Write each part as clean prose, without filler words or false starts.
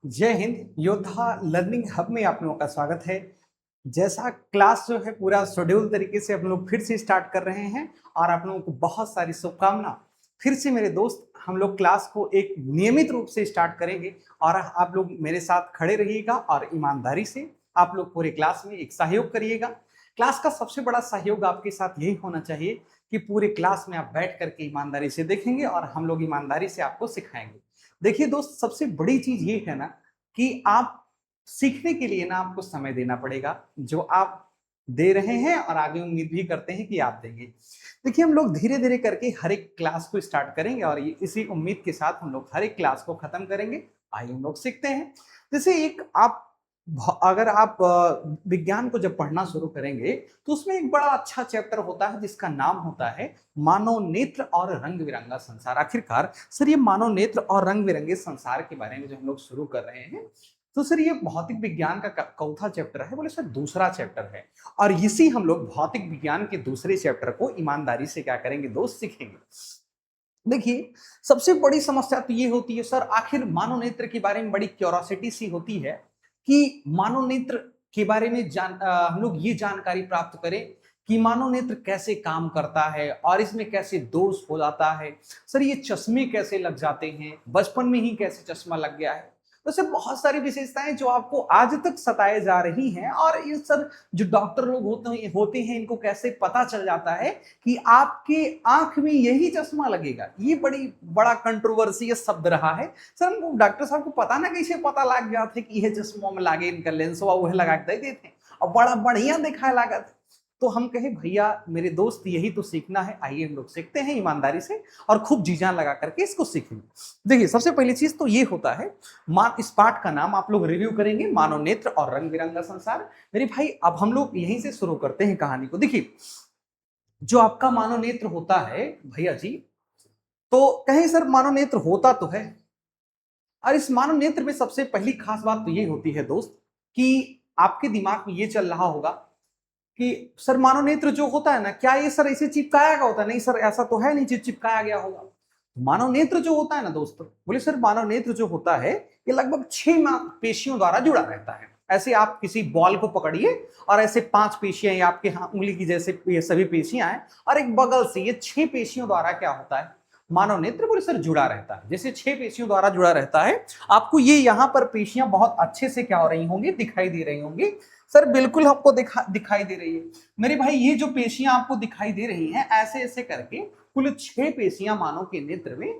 जय हिंद। योद्धा learning hub में आप लोगों का स्वागत है। जैसा क्लास जो है पूरा शेड्यूल तरीके से हम लोग फिर से स्टार्ट कर रहे हैं और आप लोगों को बहुत सारी शुभकामना। फिर से मेरे दोस्त हम लोग क्लास को एक नियमित रूप से स्टार्ट करेंगे और आप लोग मेरे साथ खड़े रहिएगा और ईमानदारी से आप लोग पूरे क्लास में एक सहयोग करिएगा। क्लास का सबसे बड़ा सहयोग आपके साथ यही होना चाहिए कि पूरे क्लास में आप बैठ करके ईमानदारी से देखेंगे और हम लोग ईमानदारी से आपको सिखाएंगे। देखिए दोस्त, सबसे बड़ी चीज ये है ना कि आप सीखने के लिए ना आपको समय देना पड़ेगा, जो आप दे रहे हैं और आगे उम्मीद भी करते हैं कि आप देंगे। देखिए, हम लोग धीरे धीरे करके हर एक क्लास को स्टार्ट करेंगे और ये इसी उम्मीद के साथ हम लोग हर एक क्लास को खत्म करेंगे। आइए हम लोग सीखते हैं। जैसे एक आप अगर आप विज्ञान को जब पढ़ना शुरू करेंगे तो उसमें एक बड़ा अच्छा चैप्टर होता है जिसका नाम होता है मानव नेत्र और रंग बिरंगा संसार। आखिरकार सर, ये मानव नेत्र और रंग बिरंगे संसार के बारे में जो हम लोग शुरू कर रहे हैं, तो सर ये भौतिक विज्ञान का चौथा चैप्टर है। बोले सर दूसरा चैप्टर है। और इसी हम लोग भौतिक विज्ञान के दूसरे चैप्टर को ईमानदारी से क्या करेंगे दोस्त, सीखेंगे। देखिए, सबसे बड़ी समस्या तो ये होती है सर, आखिर मानव नेत्र के बारे में बड़ी क्यूरोसिटी सी होती है कि मानव नेत्र के बारे में हम लोग ये जानकारी प्राप्त करें कि मानव नेत्र कैसे काम करता है और इसमें कैसे दोष हो जाता है। सर ये चश्मे कैसे लग जाते हैं, बचपन में ही कैसे चश्मा लग गया है। वैसे बहुत सारी विशेषताएं जो आपको आज तक सताए जा रही हैं, और ये सर जो डॉक्टर लोग होते हैं इनको कैसे पता चल जाता है कि आपके आंख में यही चश्मा लगेगा। ये बड़ा कंट्रोवर्सी शब्द रहा है। सर हमको डॉक्टर साहब को पता ना कैसे पता लग गया था कि यह चश्मा में लागे, इनका लेंस हुआ वह लगा के दे देते और बड़ा बढ़िया दिखाए लगा था। तो हम कहे भैया मेरे दोस्त यही तो सीखना है, आइए हम लोग सीखते हैं ईमानदारी से और खूब जी जान लगा करके इसको सीखेंगे। देखिए, सबसे पहली चीज तो ये होता है, इस पाठ का नाम आप लोग रिव्यू करेंगे, मानव नेत्र और रंग बिरंगा संसार। मेरे भाई अब हम लोग यहीं से शुरू करते हैं कहानी को। देखिए, जो आपका मानव नेत्र होता है भैया जी, तो कहीं सर मानव नेत्र होता तो है, और इस मानव नेत्र में सबसे पहली खास बात तो ये होती है दोस्त कि आपके दिमाग में ये चल रहा होगा कि सर मानव नेत्र जो होता है ना, क्या ये सर ऐसे चिपकाया गया होता है? नहीं सर, ऐसा तो है नहीं चिपकाया गया होगा। मानव नेत्र जो होता है ना दोस्तों, बोले सर मानव नेत्र जो होता है ये लगभग 6 पेशियों द्वारा जुड़ा रहता है। ऐसे आप किसी बॉल को पकड़िए और ऐसे 5 पेशियां आपके उंगली की जैसे ये सभी पेशियां हैं, और एक बगल से ये 6 पेशियों द्वारा क्या होता है, मानव नेत्र बोले सर जुड़ा रहता है। जैसे 6 पेशियों द्वारा जुड़ा रहता है, आपको ये यहाँ पर पेशियां बहुत अच्छे से क्या हो रही होंगी, दिखाई दे रही होंगी। सर बिल्कुल आपको दिखाई दे रही है मेरे भाई। ये जो पेशियां आपको दिखाई दे रही हैं, ऐसे ऐसे करके कुल 6 पेशियां मानव के नेत्र में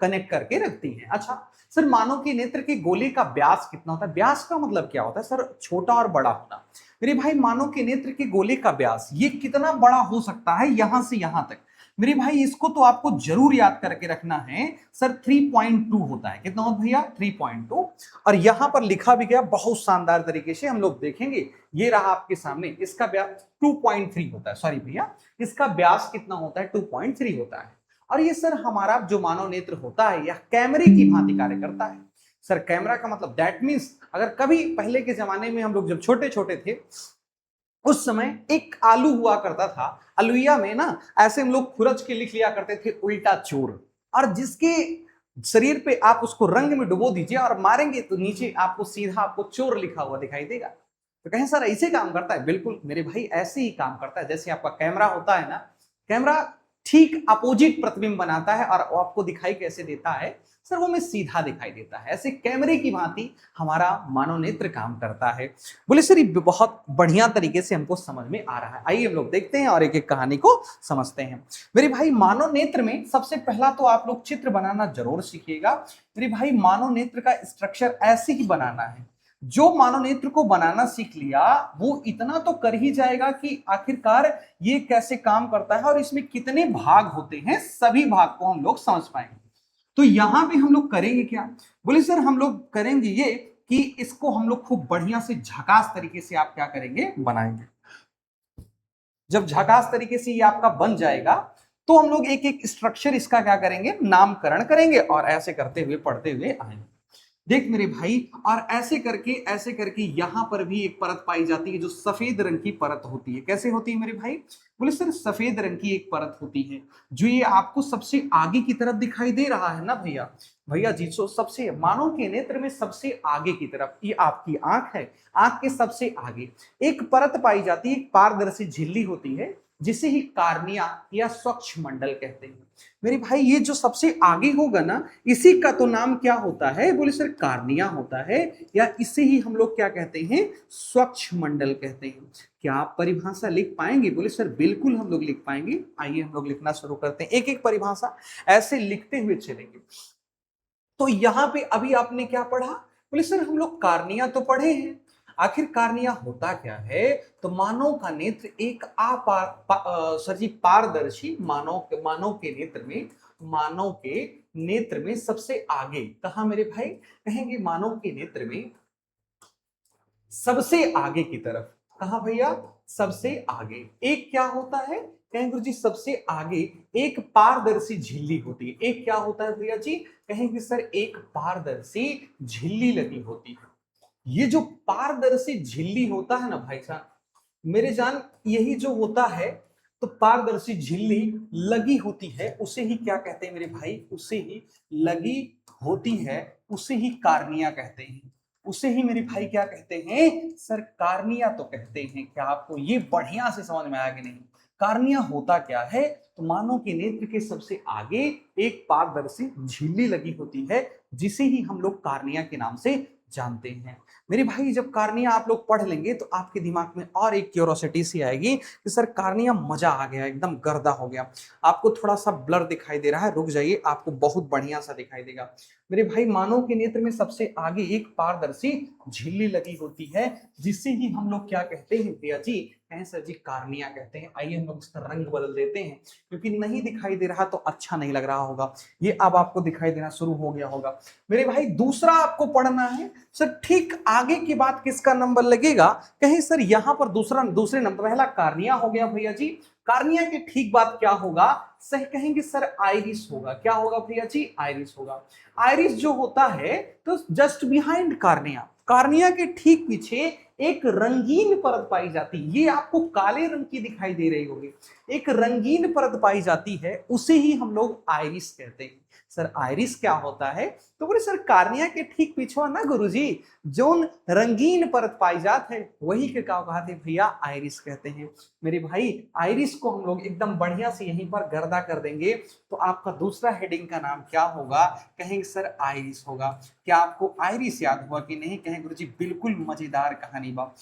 कनेक्ट करके रखती हैं। अच्छा सर, मानव के नेत्र के गोले का व्यास कितना होता है? व्यास का मतलब क्या होता है सर? छोटा और बड़ा होना। मेरे भाई मानव के नेत्र के गोले का व्यास ये कितना बड़ा हो सकता है यहां से यहां तक? मेरे भाई इसको तो आपको जरूर याद करके रखना है सर। 3.2 होता है। कितना होता है भैया? 3.2। और यहां पर लिखा भी गया बहुत शानदार तरीके से, हम लोग देखेंगे। ये रहा आपके सामने, इसका व्यास 2.3 होता है। सॉरी भैया, इसका व्यास कितना होता है? 2.3 होता है। और ये सर हमारा जो मानव नेत्र होता है यह कैमरे की भांति कार्य करता है। सर कैमरा का मतलब दैट मीन्स, अगर कभी पहले के जमाने में हम लोग जब छोटे छोटे थे उस समय एक आलू हुआ करता था, अलुइया में ना ऐसे हम लोग खुरच के लिख लिया करते थे उल्टा चोर। और जिसके शरीर पे आप उसको रंग में डुबो दीजिए और मारेंगे तो नीचे आपको सीधा आपको चोर लिखा हुआ दिखाई देगा। तो कहें सर ऐसे काम करता है? बिल्कुल मेरे भाई, ऐसे ही काम करता है। जैसे आपका कैमरा होता है ना, कैमरा ठीक अपोजिट प्रतिबिंब बनाता है और वो आपको दिखाई कैसे देता है सर? वो में सीधा दिखाई देता है। ऐसे कैमरे की भांति हमारा मानव नेत्र काम करता है। बोले सर ये बहुत बढ़िया तरीके से हमको समझ में आ रहा है। आइए हम लोग देखते हैं और एक एक कहानी को समझते हैं। मेरे भाई मानव नेत्र में सबसे पहला तो आप लोग चित्र बनाना जरूर सीखिएगा। मेरे भाई मानव नेत्र का स्ट्रक्चर ऐसे ही बनाना है। जो मानव नेत्र को बनाना सीख लिया वो इतना तो कर ही जाएगा कि आखिरकार ये कैसे काम करता है और इसमें कितने भाग होते हैं, सभी भाग को हम लोग समझ पाएंगे। तो यहां पे हम लोग करेंगे क्या? बोले सर हम लोग करेंगे ये कि इसको हम लोग खूब बढ़िया से झकास तरीके से आप क्या करेंगे, बनाएंगे। जब झकास तरीके से ये आपका बन जाएगा तो हम लोग एक एक स्ट्रक्चर इसका क्या करेंगे, नामकरण करेंगे और ऐसे करते हुए पढ़ते हुए आएंगे। देख मेरे भाई, और ऐसे करके यहां पर भी एक परत पाई जाती है जो सफेद रंग की परत होती है। कैसे होती है मेरे भाई? बोले सर सफेद रंग की एक परत होती है जो ये आपको सबसे आगे की तरफ दिखाई दे रहा है ना भैया। भैया जी, सो सबसे मानव के नेत्र में सबसे आगे की तरफ ये आपकी आंख है, आंख के सबसे आगे एक परत पाई जाती है, एक पारदर्शी झिल्ली होती है जिसे ही कार्निया या स्वच्छ मंडल कहते हैं। मेरे भाई ये जो सबसे आगे होगा ना, इसी का तो नाम क्या होता है? बोले सर कार्निया होता है, या इसे ही हम लोग क्या कहते हैं? स्वच्छ मंडल कहते हैं। क्या आप परिभाषा लिख पाएंगे? बोले सर बिल्कुल हम लोग लिख पाएंगे। आइए हम लोग लिखना शुरू करते हैं, एक एक परिभाषा ऐसे लिखते हुए चलेंगे। तो यहां पे अभी आपने क्या पढ़ा? बोले सर हम लोग कार्निया तो पढ़े हैं। आखिर कार्निया होता क्या है? तो मानव का नेत्र एक सर जी पारदर्शी मानव के नेत्र में, मानव के नेत्र में सबसे आगे कहा मेरे भाई? कहेंगे मानव के नेत्र में सबसे आगे की तरफ। कहा भैया? सबसे आगे एक क्या होता है? कहेंगे गुरु जी सबसे आगे एक पारदर्शी झिल्ली होती है। एक क्या होता है भैया जी? कहेंगे सर एक पारदर्शी झिल्ली लगी होती है। ये जो पारदर्शी झिल्ली होता है ना भाई साहब मेरे जान, यही जो होता है, तो पारदर्शी झिल्ली लगी होती है उसे ही क्या कहते हैं मेरे भाई? उसे ही लगी होती है, उसे ही कार्निया कहते हैं। उसे ही मेरे भाई क्या कहते हैं? सर कार्निया तो कहते हैं। क्या आपको ये बढ़िया से समझ में आया कि नहीं? कार्निया होता क्या है? तो मानव के नेत्र के सबसे आगे एक पारदर्शी झिल्ली लगी होती है जिसे ही हम लोग कार्निया के नाम से जानते हैं। मेरे भाई जब कार्निया आप लोग पढ़ लेंगे तो आपके दिमाग में और एक क्यूरोसिटी सी आएगी कि सर कार्निया मजा आ गया, एकदम गर्दा हो गया। आपको थोड़ा सा ब्लर दिखाई दे रहा है, रुक जाइए, आपको बहुत बढ़िया सा दिखाई देगा। मेरे भाई मानव के नेत्र में सबसे आगे एक पारदर्शी झिल्ली लगी होती है जिससे ही हम लोग क्या कहते हैं भैया जी? कहें सर जी कार्निया कहते हैं। आइए हम लोग इसका रंग बदल देते हैं, क्योंकि नहीं दिखाई दे रहा तो अच्छा नहीं लग रहा होगा। ये अब आपको दिखाई देना शुरू हो गया होगा। मेरे भाई दूसरा आपको पढ़ना है सर, ठीक आगे की बात किसका नंबर लगेगा? कहीं सर यहां पर दूसरे नंबर, पहला कार्निया हो गया भैया जी। कार्निया के ठीक बात क्या होगा? सही कहेंगे सर आइरिस होगा। क्या होगा भैया जी? आइरिस होगा। आइरिस जो होता है तो जस्ट बिहाइंड कार्निया, कार्निया के ठीक पीछे एक रंगीन परत पाई जाती है। ये आपको काले रंग की दिखाई दे रही होगी, एक रंगीन परत पाई जाती है, उसे ही हम लोग आइरिस कहते हैं। सर आइरिस क्या होता है? तो बोले सर कार्निया के ठीक पीछे ना गुरुजी जोन रंगीन परत पाई जात है वही के क्या कहते हैं भैया? आइरिस कहते हैं। मेरे भाई आइरिस को हम लोग एकदम बढ़िया से यहीं पर गर्दा कर देंगे तो आपका दूसरा हेडिंग का नाम क्या होगा? कहेंगे सर आइरिस होगा। क्या आपको आइरिस याद हुआ कि नहीं? कहें गुरुजी बिल्कुल मजेदार कहानी बा।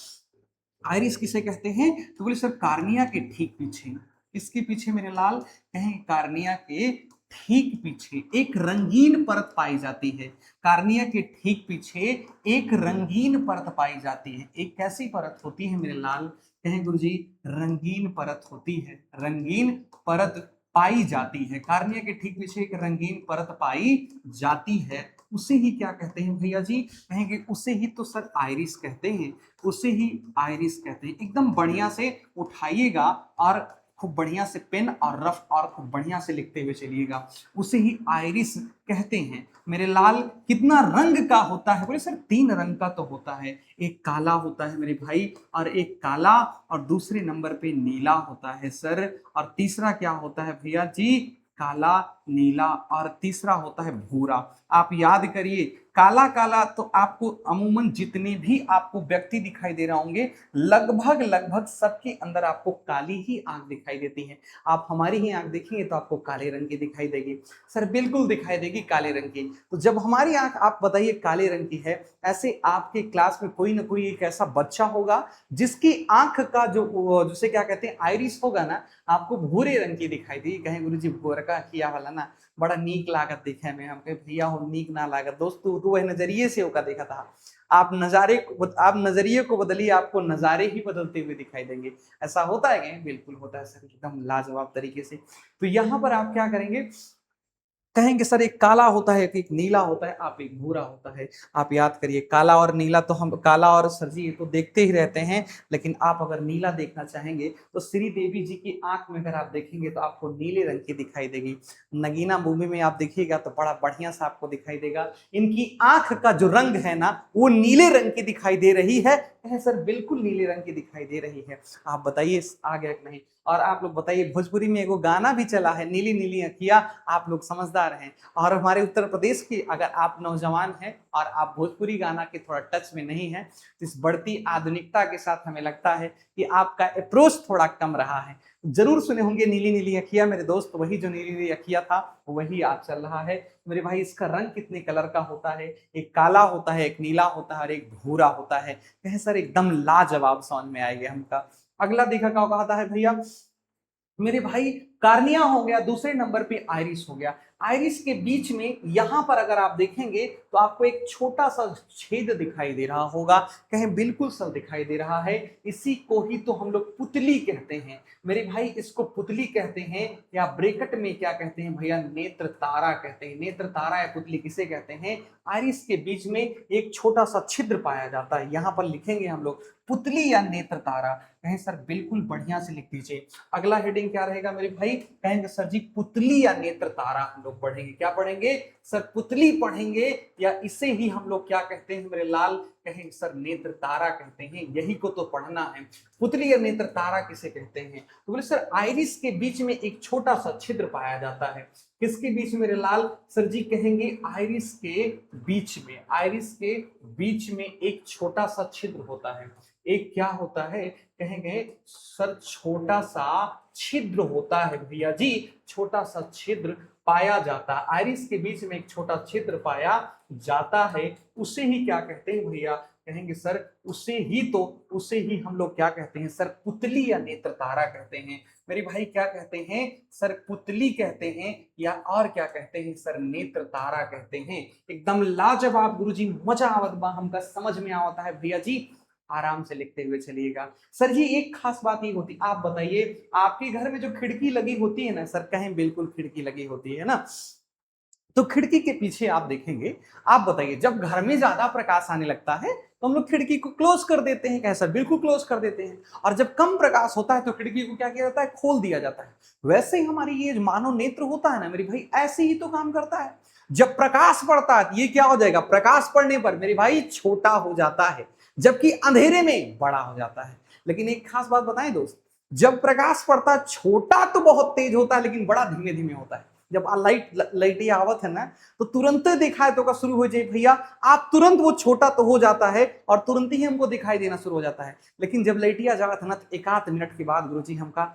आइरिस किसे कहते हैं? तो बोले सर कार्निया के ठीक पीछे, इसके पीछे मेरे लाल, कहें कार्निया के ठीक पीछे एक रंगीन परत पाई जाती है। कार्निया के ठीक पीछे एक रंगीन परत पाई जाती है। एक कैसी परत होती है मेरे लाल? कहें गुरुजी रंगीन परत होती है, रंगीन परत पाई जाती है। कार्निया के ठीक पीछे एक रंगीन परत पाई जाती है, उसे ही क्या कहते हैं भैया जी? कहेंगे उसे ही तो सर आइरिस कहते हैं, उसे ही आइरिस कहते हैं। एकदम बढ़िया से उठाइएगा और खूब बढ़िया से पेन और रफ और खूब बढ़िया से लिखते हुए चलिएगा। उसे ही आइरिस कहते हैं। मेरे लाल कितना रंग का होता है? बोले सर 3 रंग का तो होता है। एक काला होता है मेरे भाई, और एक काला और दूसरे नंबर पे नीला होता है सर, और तीसरा क्या होता है भैया जी? काला, नीला, और तीसरा होता है भूरा। आप याद करिए, काला काला तो आपको अमूमन जितने भी आपको व्यक्ति दिखाई दे रहे होंगे लगभग लगभग सबके अंदर आपको काली ही आंख दिखाई देती है। आप हमारी ही आंख देखेंगे तो आपको काले रंग की दिखाई देगी। सर बिल्कुल दिखाई देगी काले रंग की। तो जब हमारी आंख आप बताइए काले रंग की है, ऐसे आपके क्लास में कोई ना कोई एक ऐसा बच्चा होगा जिसकी आंख का जो जिसे क्या कहते हैं आइरिस होगा ना, आपको भूरे रंग की दिखाई देगी। कहें गुरु जी भूरका किया वाला ना बड़ा नीक लागत दिखे में। हम कहे भैया हो नीक ना लागत दोस्त, तू वह नजरिए से होगा देखा था। आप नजरिए को बदलिए, आपको नजारे ही बदलते हुए दिखाई देंगे। ऐसा होता है क्या? बिल्कुल होता है सर, एकदम लाजवाब तरीके से। तो यहाँ पर आप क्या करेंगे? कहेंगे सर एक काला होता है, एक नीला होता है, आप एक भूरा होता है। आप याद करिए, काला और नीला तो हम, काला और सर जी ये तो देखते ही रहते हैं, लेकिन आप अगर नीला देखना चाहेंगे तो श्री देवी जी की आंख में अगर आप देखेंगे तो आपको नीले रंग की दिखाई देगी। नगीना मूवी में आप देखिएगा तो बड़ा बढ़िया सा आपको दिखाई देगा। इनकी आंख का जो रंग है ना वो नीले रंग की दिखाई दे रही है। सर बिल्कुल नीले रंग की दिखाई दे रही है। आप बताइए आ गया कि नहीं। और आप लोग बताइए, भोजपुरी में एगो गाना भी चला है, नीली नीली अखियां। आप लोग समझदार हैं। और हमारे उत्तर प्रदेश की अगर आप नौजवान हैं और आप भोजपुरी गाना के थोड़ा टच में नहीं है, तो इस बढ़ती आधुनिकता के साथ हमें लगता है कि आपका अप्रोच थोड़ा कम रहा है। जरूर सुने होंगे नीली नीली अखियां मेरे दोस्त, वही जो नीली नीली अखियां था वही आज चल रहा है। मेरे भाई इसका रंग कितने कलर का होता है, एक काला होता है, एक नीला होता है और एक भूरा होता है। कहे सर एकदम लाजवाब समझ में आएगा हमका। अगला देखा क्या कहता है भैया मेरे भाई, कार्निया हो गया, दूसरे नंबर पे आइरिस हो गया। आइरिस के बीच में यहां पर अगर आप देखेंगे तो आपको एक छोटा सा छेद दिखाई दे रहा होगा, कहीं बिल्कुल सा दिखाई दे रहा है। इसी को ही तो हम लोग पुतली कहते हैं मेरे भाई, इसको पुतली कहते हैं या ब्रैकेट में क्या कहते हैं भैया, नेत्र तारा कहते हैं। नेत्र तारा या पुतली किसे कहते हैं? आइरिस के बीच में एक छोटा सा छिद्र पाया जाता है, यहां पर लिखेंगे हम लोग पुतली या नेत्र तारा। कहें सर बिल्कुल बढ़िया से लिख दीजिए। अगला हेडिंग क्या रहेगा मेरे भाई? कहेंगे सर जी पुतली या नेत्र तारा हम लोग पढ़ेंगे। क्या पढ़ेंगे सर? पुतली पढ़ेंगे, या इसे ही हम लोग क्या कहते हैं मेरे लाल? कहेंगे सर नेत्र तारा कहते हैं। यही को तो पढ़ना है, पुतली या नेत्र तारा किसे कहते हैं? तो बोले सर आइरिस के बीच में एक छोटा सा छिद्र पाया जाता है। किसके बीच मेरे लाल? सर जी कहेंगे आइरिस के बीच में, आइरिस के बीच में एक छोटा सा छिद्र होता है। एक क्या होता है? कहेंगे सर छोटा सा छिद्र होता है भैया जी, छोटा सा छिद्र पाया जाता है। आइरिस के बीच में एक छोटा छिद्र पाया जाता है, उसे ही क्या कहते हैं भैया? कहेंगे सर उसे ही तो, उसे ही हम लोग क्या कहते हैं सर? पुतली या नेत्र तारा कहते हैं। मेरे भाई क्या कहते हैं सर? पुतली कहते हैं, या और क्या कहते हैं सर? नेत्र तारा कहते हैं। एकदम लाजवाब गुरुजी, मजा आवत बा हमका, समझ में आवता है भैया जी। आराम से लिखते हुए चलिएगा। सर जी एक खास बात ये होती, आप बताइए आपके घर में जो खिड़की लगी होती है ना सर, कहें बिल्कुल खिड़की लगी होती है ना, तो खिड़की के पीछे आप देखेंगे, आप बताइए जब घर में ज्यादा प्रकाश आने लगता है तो हम लोग खिड़की को क्लोज कर देते हैं, कैसा? बिल्कुल क्लोज कर देते हैं। और जब कम प्रकाश होता है तो खिड़की को क्या किया जाता है? खोल दिया जाता है। वैसे ही हमारी ये मानव नेत्र होता है ना मेरी भाई, ऐसे ही तो काम करता है। जब प्रकाश पड़ता है ये क्या हो जाएगा? प्रकाश पड़ने पर मेरे भाई छोटा हो जाता है, जबकि अंधेरे में बड़ा हो जाता है। लेकिन एक खास बात बताएं दोस्त, जब प्रकाश पड़ता छोटा तो बहुत तेज होता है लेकिन बड़ा धीमे धीमे होता है। जब लाइट आवत है ना तो तुरंत दिखाई तो का शुरू हो जाए भैया, आप तुरंत वो छोटा तो हो जाता है और तुरंत ही हमको दिखाई देना शुरू हो जाता है। लेकिन जब लाइटिया जावत है ना तो एक आध मिनट के बाद गुरुजी हमका,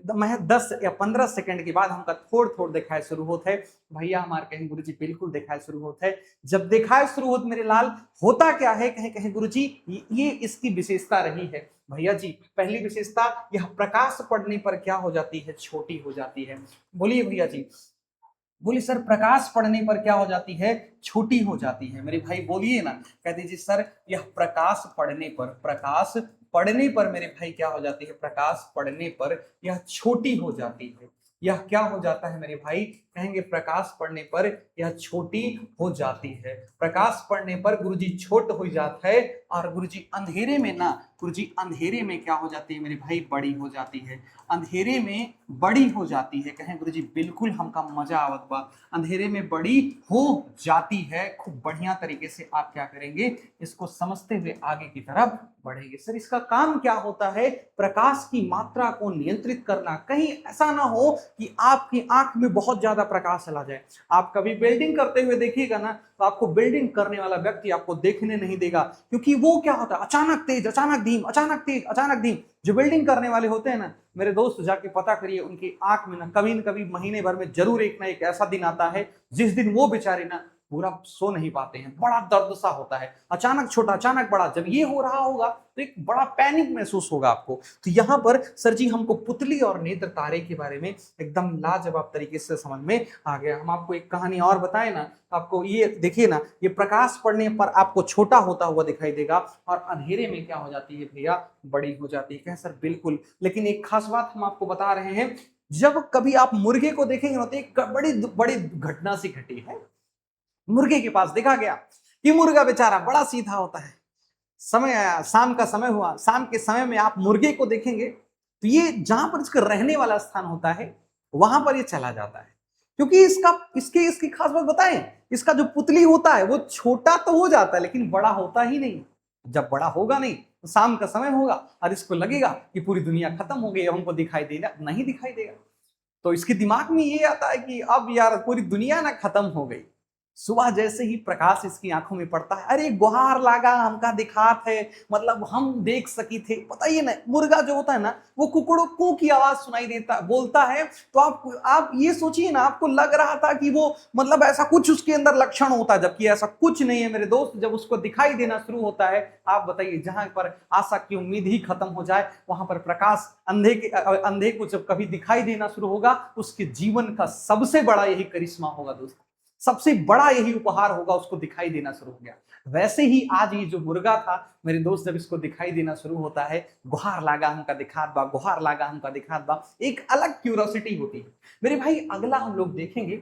मैं 10 या 15 सेकंड के बाद हमका थोड़ थोड़ दिखाई शुरू होता है भैया। हमारे कहीं गुरुजी बिल्कुल दिखाई शुरू होता है। जब दिखाई शुरू होता मेरे लाल, होता क्या है? कहीं कहीं गुरुजी ये इसकी विशेषता रही है भैया जी। पहली विशेषता, यह प्रकाश पड़ने पर क्या हो जाती है? छोटी हो जाती है। बोलिए भैया जी, बोलिए सर प्रकाश पड़ने पर क्या हो जाती है? छोटी हो जाती है। मेरे भाई बोलिए ना, कहते जी सर यह प्रकाश पड़ने पर, प्रकाश पड़ने पर मेरे भाई क्या हो जाती है? प्रकाश पड़ने पर यह छोटी हो जाती है। यह क्या हो जाता है मेरे भाई? कहेंगे प्रकाश पड़ने पर यह छोटी हो जाती है। प्रकाश पड़ने पर गुरुजी छोट हो जाता है, और गुरुजी अंधेरे में ना, गुरुजी अंधेरे में क्या हो जाती है मेरे भाई? बड़ी हो जाती है। अंधेरे में बड़ी हो जाती है। कहें गुरुजी बिल्कुल हमका मजा आवत बा, अंधेरे में बड़ी हो जाती है। खूब बढ़िया तरीके से आप क्या करेंगे? इसको समझते हुए आगे की तरफ बढ़ेंगे। सर इसका काम क्या होता है? प्रकाश की मात्रा को नियंत्रित करना। कहीं ऐसा ना हो कि आपकी आंख में बहुत ज्यादा प्रकाश चला जाए। आप कभी बिल्डिंग करते हुए देखिएगा ना तो आपको बिल्डिंग करने वाला व्यक्ति आपको देखने नहीं देगा, क्योंकि वो क्या होता है? अचानक तेज, अचानक धीम, अचानक तेज, अचानक धीम। जो बिल्डिंग करने वाले होते हैं ना मेरे दोस्त, जाके पता करिए उनकी आंख में ना कभी न कभी महीने भर में जरूर एक ना एक ऐसा दिन आता है जिस दिन वो बेचारे ना पूरा सो नहीं पाते हैं। बड़ा दर्द सा होता है, अचानक छोटा अचानक बड़ा। जब ये हो रहा होगा तो एक बड़ा पैनिक महसूस होगा आपको। तो यहाँ पर सर जी हमको पुतली और नेत्र तारे के बारे में एकदम लाजवाब तरीके से समझ में आ गया। हम आपको एक कहानी और बताए ना, आपको ये देखिए ना, ये प्रकाश पड़ने पर आपको छोटा होता हुआ दिखाई देगा और अंधेरे में क्या हो जाती है भैया? बड़ी हो जाती है। कहें सर बिल्कुल। लेकिन एक खास बात हम आपको बता रहे हैं, जब कभी आप मुर्गे को देखेंगे ना तो एक बड़ी बड़ी घटना सी घटी है। मुर्गे के पास देखा गया कि मुर्गा बेचारा बड़ा सीधा होता है। समय आया, शाम का समय हुआ, शाम के समय में आप मुर्गे को देखेंगे तो ये जहां पर इसका रहने वाला स्थान होता है वहां पर ये चला जाता है, क्योंकि इसका इसके इसकी खास बात बताएं, इसका जो पुतली होता है वो छोटा तो हो जाता है लेकिन बड़ा होता ही नहीं। जब बड़ा होगा नहीं तो शाम का समय होगा और इसको लगेगा कि पूरी दुनिया खत्म हो गई, हमको दिखाई देगा नहीं, दिखाई देगा। तो इसके दिमाग में ये आता है कि अब यार पूरी दुनिया ना खत्म हो गई। सुबह जैसे ही प्रकाश इसकी आंखों में पड़ता है, अरे गुहार लागा हमका दिखात है, मतलब हम देख सकी थे। बताइए ना, मुर्गा जो होता है ना वो कुकड़ों कू की आवाज सुनाई देता बोलता है, तो आप ये सोचिए ना, आपको लग रहा था कि वो मतलब ऐसा कुछ उसके अंदर लक्षण होता है, जबकि ऐसा कुछ नहीं है मेरे दोस्त। जब उसको दिखाई देना शुरू होता है, आप बताइए, जहां पर आशा की उम्मीद ही खत्म हो जाए वहां पर प्रकाश अंधे को जब कभी दिखाई देना शुरू होगा, उसके जीवन का सबसे बड़ा यही करिश्मा होगा दोस्तों, सबसे बड़ा यही उपहार होगा, उसको दिखाई देना शुरू हो गया। वैसे ही आज ये जो मुर्गा था मेरे दोस्त, जब इसको दिखाई देना शुरू होता है, गुहार लागा हमका दिखात बा, गुहार लागा हमका दिखात बा, एक अलग क्यूरोसिटी होती है मेरे भाई। अगला हम लोग देखेंगे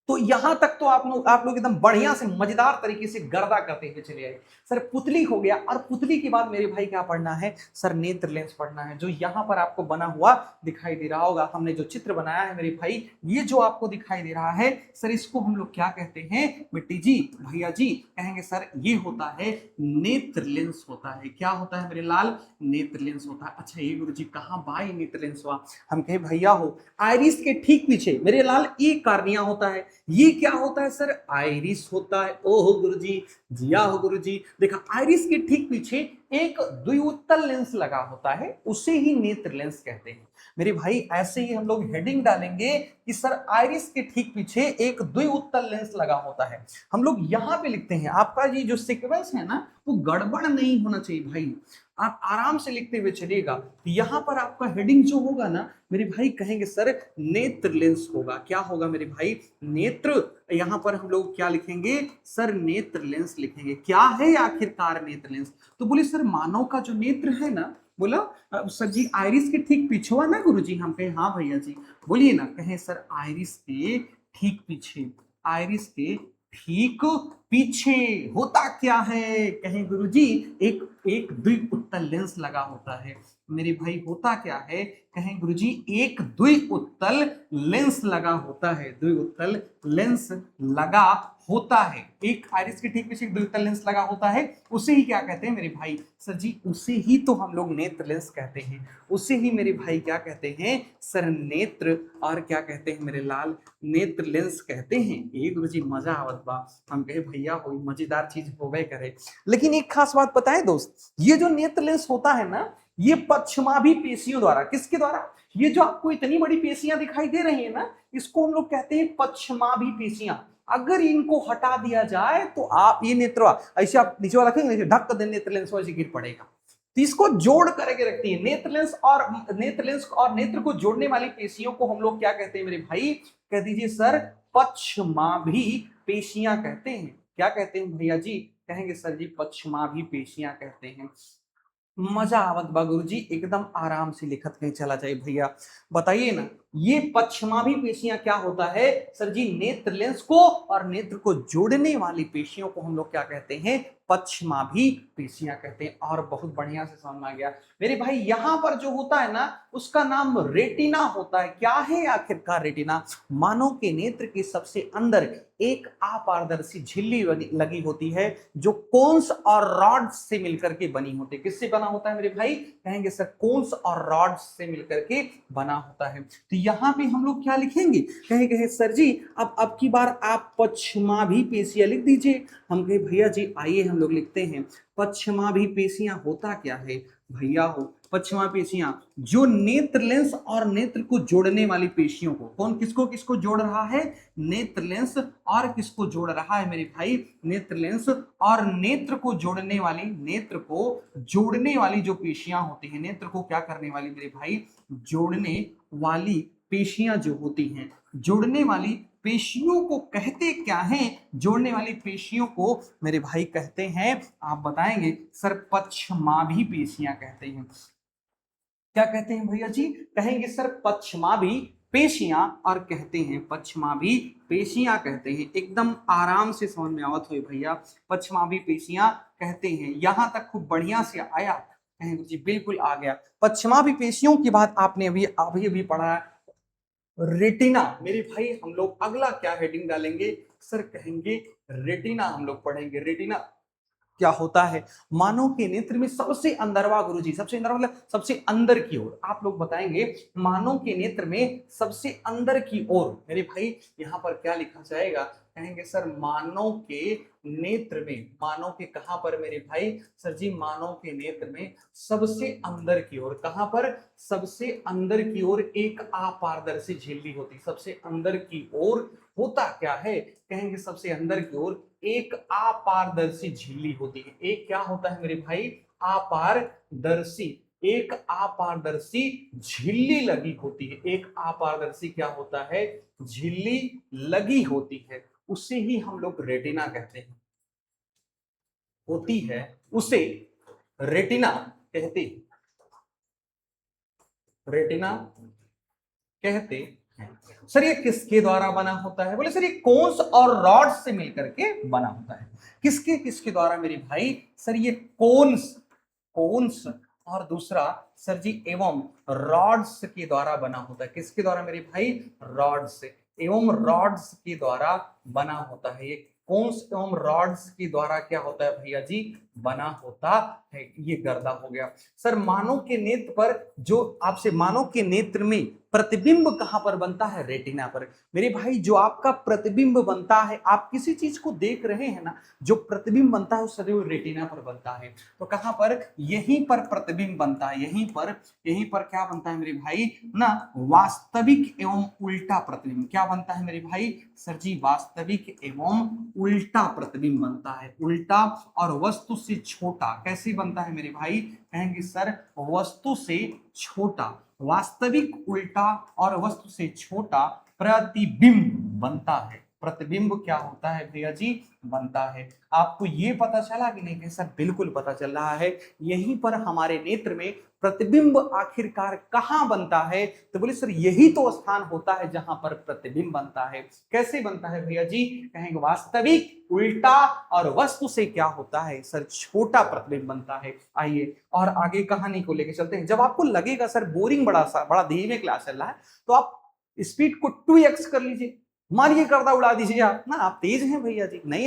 तो यहां तक तो आप लोग एकदम बढ़िया से मजेदार तरीके से गर्दा करते हुए चले आए। सर पुतली हो गया, और पुतली के बाद मेरे भाई क्या पढ़ना है सर, नेत्र लेंस पढ़ना है, जो यहां पर आपको बना हुआ दिखाई दे रहा होगा। हमने जो चित्र बनाया है मेरे भाई, ये जो आपको दिखाई दे रहा है सर, इसको हम लोग क्या कहते हैं मिट्टी जी, भैया जी कहेंगे सर, ये होता है नेत्र लेंस होता है। क्या होता है मेरे लाल? नेत्र लेंस होता है। अच्छा ये गुरु जी कहाँ बाई नेत्र लेंस हुआ? हम कहे भैया हो, आइरिस के ठीक पीछे मेरे लाल एक कार्निया होता है। ये क्या होता है सर? आइरिस होता है। ओहो गुरुजी, जिया हो गुरुजी। देखा, आइरिस के ठीक पीछे एक द्विउत्तल लेंस लगा होता है, उसे ही नेत्र लेंस कहते हैं मेरे भाई। ऐसे ही हम लोग हेडिंग डालेंगे कि सर आइरिस के ठीक पीछे एक द्विउत्तल लेंस लगा होता है। हम लोग यहां पे लिखते हैं, आपका ये जो सीक्वेंस है ना वो गड़बड़ नहीं होना चाहिए भाई, आप आराम से लिखते हुए चलिएगा। यहां पर आपका हेडिंग जो होगा ना मेरे भाई, कहेंगे सर नेत्र लेंस होगा। क्या होगा मेरे भाई? नेत्र। यहां पर हम लोग क्या लिखेंगे सर? नेत्र लेंस लिखेंगे। क्या है आखिरकार नेत्र लेंस? तो बोले सर मानव का जो नेत्र है ना, बोला सर जी आइरिस के ठीक पीछे हुआ ना गुरुजी? हम कहे हाँ भैया जी। बोलिए ना, कहें सर आइरिस के ठीक पीछे, आइरिस के ठीक पीछे होता क्या है? कहें गुरुजी एक एक द्विउत्तल लेंस लगा होता है मेरे भाई। होता क्या है? कहें गुरुजी एक द्विउत्तल लेंस लगा होता है, द्विउत्तल लेंस लगा होता है। एक आइरिस के ठीक पीछे एक द्विउत्तल लेंस लगा होता है, उसे ही क्या कहते हैं मेरे भाई? सर जी उसे ही तो हम लोग नेत्र लेंस कहते हैं, उसे ही मेरे भाई क्या कहते हैं सर? नेत्र। और क्या कहते हैं मेरे लाल? नेत्र लेंस कहते हैं। ये गुरुजी मजा आवत बा। हम कहे भैया कोई मजेदार चीज होवे करे, लेकिन एक खास बात बताएं दोस्त, ये जो नेत्र लेंस होता है ना, ये पश्चिमाभी पेशियों द्वारा, किसके द्वारा? ये जो आपको इतनी बड़ी पेशियां दिखाई दे रही है ना, इसको हम लोग कहते हैं पश्चिमाभी पेशियां। अगर इनको हटा दिया जाए तो आप ये नेत्र ऐसे आप नीचे वाला रखेंगे, ढक कर नेत्र लेंस ऐसे गिर पड़ेगा। तो इसको जोड़ करके रखती है नेत्र लेंस और नेत्र को जोड़ने वाली पेशियों को हम लोग क्या कहते हैं मेरे भाई? कह दीजिए सर पश्चिमाभी पेशियां कहते हैं। क्या कहते हैं भैया जी? कहेंगे सर जी पश्चिमाभी पेशियां कहते हैं। मजा आवत बा गुरुजी, एकदम आराम से लिखत कहीं चला जाए भैया। बताइए ना, ये पश्चिमाभी पेशियां क्या होता है सर जी? नेत्र लेंस को और नेत्र को जोड़ने वाली पेशियों को हम लोग क्या कहते हैं? पश्चिमाभी पेशियां कहते हैं। और बहुत बढ़िया से समझ में आ गया मेरे भाई। यहां पर जो होता है ना उसका नाम रेटिना होता है। क्या है आखिरकार रेटिना? मानव के नेत्र के सबसे अंदर एक अपारदर्शी झिल्ली लगी होती है, जो कोन्स और रॉड्स से मिलकर के बनी होती है। किससे बना होता है मेरे भाई? कहेंगे सर कोन्स और रॉड्स से मिलकर के बना होता है। तो यहाँ पे हम लोग क्या लिखेंगे? कहेंगे सर जी अब की बार आप पश्चिमाभी पेशियां लिख दीजिए। हम कहे भैया जी आइए हम लोग लिखते हैं। पश्चिमाभी पेशियां होता क्या है भैया? हो पश्चिमा पेशियां जो नेत्र लेंस और नेत्र को जोड़ने वाली पेशियों को, कौन किसको किसको जोड़ रहा है? नेत्र लेंस और किसको जोड़ रहा है मेरे भाई? नेत्र लेंस और नेत्र को जोड़ने वाली जो पेशियां होती हैं, नेत्र को क्या करने वाली मेरे भाई? जोड़ने वाली पेशियां जो होती हैं, जोड़ने वाली पेशियों को कहते क्या हैं? जोड़ने वाली पेशियों को मेरे भाई कहते हैं, आप बताएंगे सर पश्चिमाभी पेशियां कहते हैं। क्या कहते हैं भैया जी? कहेंगे सर पश्चिमाभी पेशियां, और कहते हैं पश्चिमाभी पेशियां कहते हैं। एकदम आराम से समझ में आवत हुई भैया, पश्चिमाभी पेशियां कहते हैं। यहां तक खूब बढ़िया से आया? कहेंगे जी बिल्कुल आ गया। पश्चिमाभी पेशियों की बात आपने अभी अभी अभी पढ़ा है, रेटिना। मेरे भाई हम लोग अगला क्या हेडिंग डालेंगे सर? कहेंगे रेटिना हम लोग पढ़ेंगे। रेटिना क्या होता है? मानव के नेत्र में सबसे अंदरवा, गुरुजी सबसे अंदर मतलब सबसे अंदर की ओर। आप लोग बताएंगे मानव के नेत्र में सबसे अंदर की ओर। मेरे भाई यहाँ पर क्या लिखा जाएगा? कहेंगे सर मानव के नेत्र में, मानव के कहां पर मेरे भाई? सर जी मानव के नेत्र में सबसे अंदर की ओर। कहां पर? सबसे अंदर की ओर एक अपारदर्शी झिल्ली होती। सबसे अंदर की ओर होता क्या है? कहेंगे सबसे अंदर की ओर एक अपारदर्शी झिल्ली होती है। एक क्या होता है मेरे भाई? अपारदर्शी, एक अपारदर्शी झिल्ली लगी होती है। एक अपारदर्शी क्या होता है? झिल्ली लगी होती है, उसे ही हम लोग रेटिना कहते हैं। होती है उसे रेटिना कहते हैं। रेटिना कहते हैं। सर ये किसके द्वारा बना होता है? बोले सर ये कोन्स और रॉड्स से मिलकर के बना होता है। किसके किसके द्वारा मेरे भाई? सर ये कोन्स, कोन्स और दूसरा सर जी एवं रॉड्स के द्वारा बना होता है। किसके द्वारा मेरे भाई? रॉड्स से एवं रॉड्स के द्वारा बना होता है। ये कोन्स एवं रॉड्स के द्वारा क्या होता है भैया जी? बना होता है। ये गर्दा हो गया। सर मानव के नेत्र पर जो आपसे, मानव के नेत्र में प्रतिबिंब कहां पर बनता है? रेटिना पर। मेरे भाई जो आपका प्रतिबिंब बनता है, आप किसी चीज को देख रहे हैं ना, जो प्रतिबिंब बनता है वो सदैव रेटिना पर बनता है। तो कहां पर? यहीं पर प्रतिबिंब बनता है। यहीं पर क्या बनता है मेरे भाई ना? वास्तविक एवं उल्टा प्रतिबिंब। क्या बनता है मेरे भाई? सर जी वास्तविक एवं उल्टा प्रतिबिंब बनता है। उल्टा और वस्तु से छोटा। कैसे बनता है मेरे भाई? कहेंगे सर वस्तु से छोटा, वास्तविक उल्टा और वस्तु से छोटा प्रतिबिंब बनता है। प्रतिबिंब क्या होता है भैया जी? बनता है। आपको ये पता चला कि नहीं? सर बिल्कुल पता चल रहा है। यहीं पर हमारे नेत्र में प्रतिबिंब आखिरकार कहां बनता है? तो बोले सर यही तो स्थान होता है जहां पर प्रतिबिंब बनता है। कैसे बनता है भैया जी? कहेंगे वास्तविक उल्टा और वस्तु से क्या होता है? सर छोटा प्रतिबिंब बनता है। आइए और आगे कहानी को लेकर चलते हैं। जब आपको लगेगा सर बोरिंग, बड़ा धीमे क्लास चल रहा है, तो आप स्पीड को 2x कर लीजिए, मारिए गर्दा उड़ा दीजिए। आप ना, आप तेज हैं भैया जी। नहीं,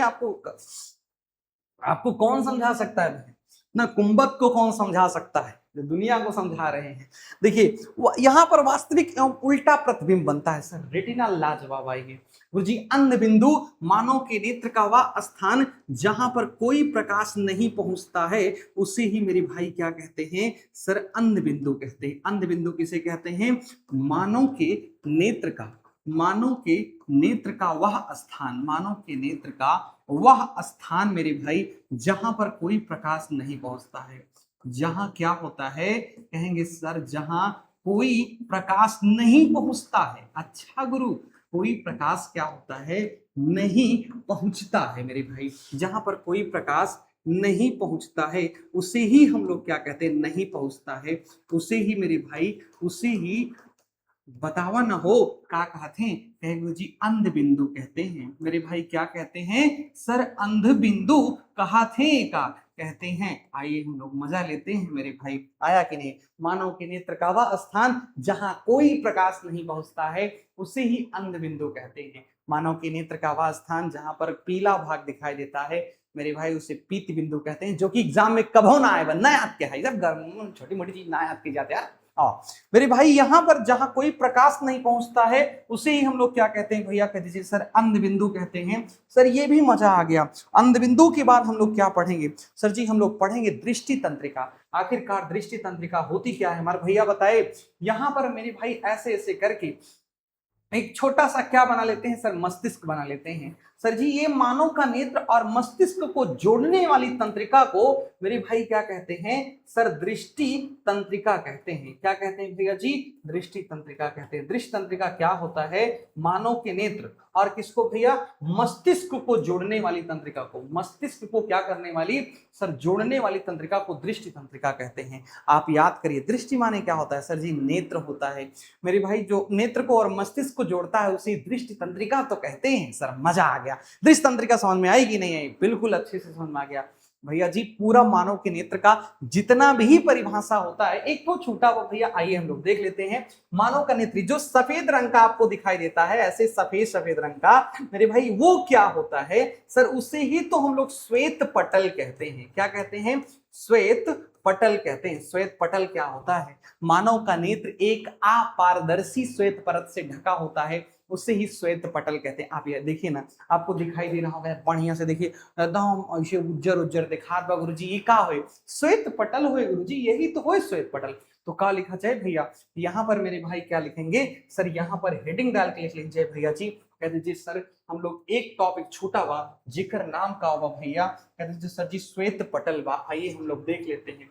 आपको कौन समझा सकता है ना? कुंभक को कौन समझा सकता है? जो दुनिया को समझा रहे हैं। देखिए यहां पर वास्तविक एवं उल्टा प्रतिबिंब बनता है। सर रेटिना लाजवाब। आइए गुरुजी, अंध बिंदु मानव के नेत्र का वह स्थान जहां पर कोई प्रकाश नहीं पहुंचता है, उसे ही मेरे भाई क्या कहते हैं? सर अंध बिंदु कहते हैं। अंध बिंदु किसे कहते हैं? मानव के नेत्र का, मानव के नेत्र का वह स्थान, मानव के नेत्र का वह स्थान मेरे भाई जहां पर कोई प्रकाश नहीं पहुंचता है। जहां क्या होता है? कहेंगे सर जहां कोई प्रकाश नहीं पहुंचता है। अच्छा गुरु, कोई प्रकाश क्या होता है? नहीं पहुंचता है मेरे भाई। जहां पर कोई प्रकाश नहीं पहुंचता है उसे ही हम लोग क्या कहते हैं? नहीं पहुंचता है। उसे ही मेरे भाई, उसे ही बतावा न हो क्या कहते हैं? कहेंगे जी अंध बिंदु कहते हैं। मेरे भाई क्या कहते हैं? सर अंध बिंदु कहा थे का कहते हैं। आइए हम लोग मजा लेते हैं मेरे भाई। आया कि नहीं? मानव के नेत्र का वह स्थान जहां कोई प्रकाश नहीं पहुंचता है उसे ही अंध बिंदु कहते हैं। मानव के नेत्र का वह स्थान जहां पर पीला भाग दिखाई देता है मेरे भाई, उसे पीत बिंदु कहते हैं। जो कि एग्जाम में कभो ना आए, ना याद क्या है, जब छोटी मोटी चीज ना याद की जाती है। मेरे भाई यहां पर जहां कोई प्रकाश नहीं पहुंचता है उसे ही हम लोग क्या कहते हैं भैया? कह दीजिए सर अंध बिंदु कहते हैं। सर ये भी मजा आ गया। अंध बिंदु के बाद हम लोग क्या पढ़ेंगे? सर जी हम लोग पढ़ेंगे दृष्टि तंत्रिका। आखिरकार दृष्टि तंत्रिका होती क्या है हमारे भैया बताए? यहां पर मेरे भाई ऐसे ऐसे करके एक छोटा सा क्या बना लेते हैं सर, मस्तिष्क बना लेते हैं। सर जी ये मानव का नेत्र और मस्तिष्क को जोड़ने वाली तंत्रिका को मेरे भाई क्या कहते हैं सर, दृष्टि तंत्रिका कहते हैं। क्या कहते हैं भैया जी, दृष्टि तंत्रिका कहते हैं। दृष्टि तंत्रिका क्या होता है, मानव के नेत्र और किसको भैया, मस्तिष्क को जोड़ने वाली तंत्रिका को, मस्तिष्क को क्या करने वाली सर, जोड़ने वाली तंत्रिका को दृष्टि तंत्रिका कहते हैं। आप याद करिए दृष्टि माने क्या होता है सर जी, नेत्र होता है मेरे भाई। जो नेत्र को और मस्तिष्क को जोड़ता है उसे दृष्टि तंत्रिका तो कहते हैं। सर मजा आ गया, दृष्टि तंत्रिका समझ में आई कि नहीं आई, बिल्कुल अच्छे से समझ में आ गया भैया जी। पूरा मानव के नेत्र का जितना भी परिभाषा होता है, एक तो छूटा हुआ भैया, आइए हम लोग देख लेते हैं। मानव का नेत्र जो सफेद रंग का आपको दिखाई देता है, ऐसे सफेद सफेद रंग का मेरे भाई, वो क्या होता है सर, उसे ही तो हम लोग श्वेत पटल कहते हैं। क्या कहते हैं, श्वेत पटल कहते हैं। श्वेत पटल क्या होता है, मानव का नेत्र एक अपारदर्शी श्वेत परत से ढका होता है, उसे ही श्वेत पटल कहते हैं। आप ये देखिए ना, आपको दिखाई दे रहा होगा बढ़िया से, देखिए एकदम ऐसे उज्जर उज्जर दिखा बा गुरुजी, ये का होए, श्वेत पटल होए गुरुजी, यही तो होए श्वेत पटल। तो क्या लिखा जाए भैया, यहाँ पर मेरे भाई क्या लिखेंगे सर, यहाँ पर हेडिंग डाल के लिख लीजिए भैया जी। कह दीजिए सर हम लोग एक टॉपिक छूटा हुआ जिक्र नाम का होगा भैया, कह दीजिए सर जी श्वेत पटल बा। आइए हम लोग देख लेते हैं,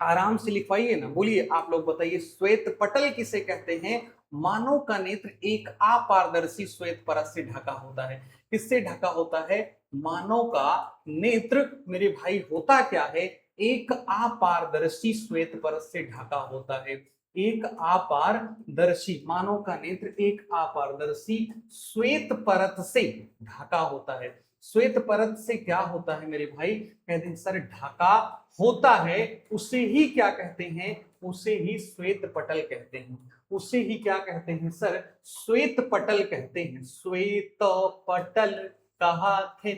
आराम से लिखवाइए ना, बोलिए आप लोग बताइए श्वेत पटल किसे कहते हैं। मानव का नेत्र एक अपारदर्शी श्वेत परत से ढका होता है। किससे ढका होता है, मानव का नेत्र मेरे भाई होता क्या है, एक अपारदर्शी श्वेत परत से ढका होता है। एक अपारदर्शी, मानव का नेत्र एक अपारदर्शी श्वेत परत से ढका होता है। श्वेत परत से क्या होता है मेरे भाई, कहते हैं सर ढका होता है, उसे ही क्या कहते हैं, उसे ही श्वेत पटल कहते हैं। उसे ही क्या कहते हैं सर, श्वेत पटल कहते हैं। श्वेत पटल कहा थे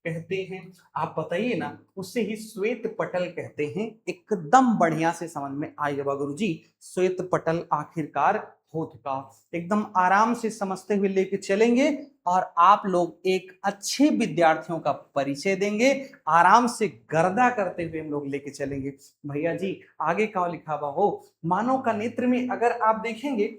कहते हैं, आप बताइए ना, उसे ही श्वेत पटल कहते हैं। एकदम बढ़िया से समझ में आएगा गुरुजी, श्वेत पटल आखिरकार हो चुका। एकदम आराम से समझते हुए लेके चलेंगे और आप लोग एक अच्छे विद्यार्थियों का परिचय देंगे, आराम से गर्दा करते हुए हम लोग लेके चलेंगे। भैया जी आगे क्या लिखा हुआ हो, मानव का नेत्र में अगर आप देखेंगे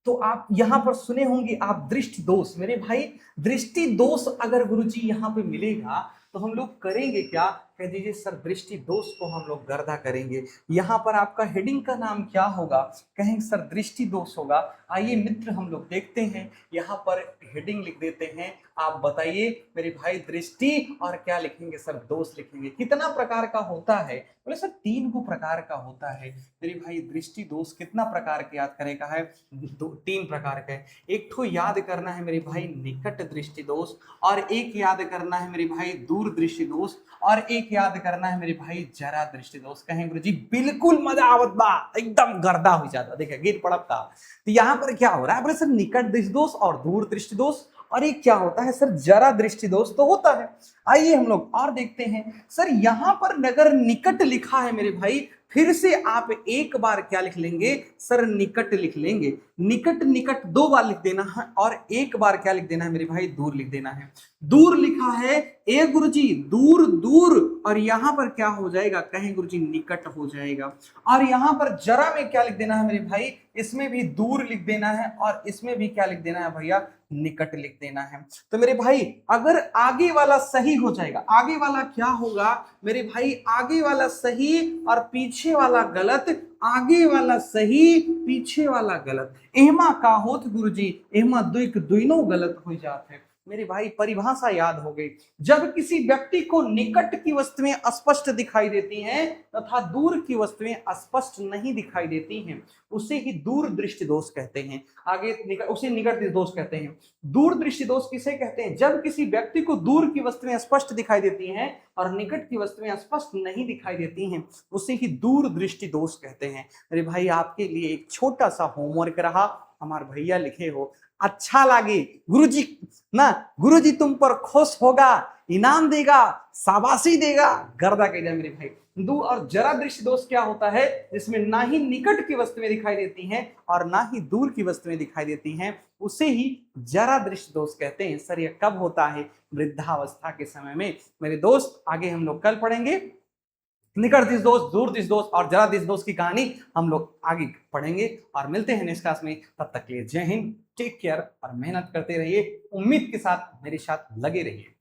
तो आप यहां पर सुने होंगे आप दृष्टि दोष। मेरे भाई दृष्टि दोष अगर गुरुजी यहां पे मिलेगा तो हम लोग करेंगे क्या, कह दीजिए सर दृष्टि दोष को हम लोग गर्दा करेंगे। यहाँ पर आपका हेडिंग का नाम क्या होगा, कहेंगे सर दृष्टि दोष होगा। आइए मित्र हम लोग देखते हैं, यहाँ पर हेडिंग लिख देते हैं। आप बताइए मेरे भाई दृष्टि और क्या लिखेंगे सर, दोष लिखेंगे। कितना प्रकार का होता है, बोले सर 3 प्रकार का होता है मेरे भाई। दृष्टि दोष कितना प्रकार के याद करेगा है, 3 प्रकार का है। एक तो याद करना है मेरे भाई निकट दृष्टि दोष, और एक याद करना है मेरे भाई दूर दृष्टि दोष, और एक याद करना है मेरे भाई जरा दृष्टि दोष। कहें गुरुजी बिल्कुल मजा आवत बा, एकदम गर्दा हो जाता, देखिए गिर पड़ता। तो यहाँ पर क्या हो रहा है, बोले सर निकट दृष्टि दोष और दूर दृष्टि दोष, और एक क्या होता है सर जरा दृष्टि दोष तो होता है। आइए हम लोग और देखते हैं सर, यहां पर नगर निकट लिखा है मेरे भाई, फिर से आप एक बार क्या लिख लेंगे सर, निकट लिख लेंगे। निकट निकट 2 बार लिख देना है, और एक बार क्या लिख देना है मेरे भाई, दूर लिख देना है। दूर लिखा है ए गुरुजी, दूर दूर, और यहां पर क्या हो जाएगा, कहें गुरुजी निकट हो जाएगा। और यहां पर जरा में क्या लिख देना है मेरे भाई, इसमें भी दूर लिख देना है, और इसमें भी क्या लिख देना है भैया, निकट लिख देना है। तो मेरे भाई अगर आगे वाला सही हो जाएगा, आगे वाला क्या होगा मेरे भाई, आगे वाला सही और पीछे वाला गलत, आगे वाला सही पीछे वाला गलत। एहमा का होत गुरुजी, एहमा दुइक दुइनो गलत हो जाते। मेरे भाई परिभाषा याद हो गई, जब किसी व्यक्ति को निकट की वस्तुएं स्पष्ट दिखाई देती हैं तथा दूर की वस्तुएं स्पष्ट नहीं दिखाई देती हैं, उसे ही दूर दृष्टि दोष कहते हैं। आगे उसे निकट दृष्टि दोष कहते हैं। दूर दृष्टि दोष किसे कहते हैं, जब किसी व्यक्ति को दूर की वस्तुएं स्पष्ट दिखाई देती हैं और निकट की वस्तुएं स्पष्ट नहीं दिखाई देती हैं, उसे ही दूर दृष्टि दोष कहते हैं। अरे भाई आपके लिए एक छोटा सा होमवर्क रहा, हमारे भैया लिखे हो, अच्छा लगे गुरुजी ना, गुरुजी तुम पर खुश होगा, इनाम देगा, शाबाशी देगा, गर्दा कह दिया मेरे भाई। दूर और जरा दृष्टि दोष क्या होता है, जिसमें ना ही निकट की वस्तुएं दिखाई देती हैं और ना ही दूर की वस्तुएं दिखाई देती हैं, उसे ही जरा दृष्टि दोष कहते हैं। सर यह कब होता है, वृद्धावस्था के समय में। मेरे दोस्त आगे हम लोग कल पढ़ेंगे, निकट दिस दोस्त, दूर दिस दोस्त और जरा दिस दोस्त की कहानी हम लोग आगे पढ़ेंगे और मिलते हैं नेक्स्ट क्लास में। तब तक के लिए जय हिंद, टेक केयर और मेहनत करते रहिए। उम्मीद के साथ मेरे साथ लगे रहिए।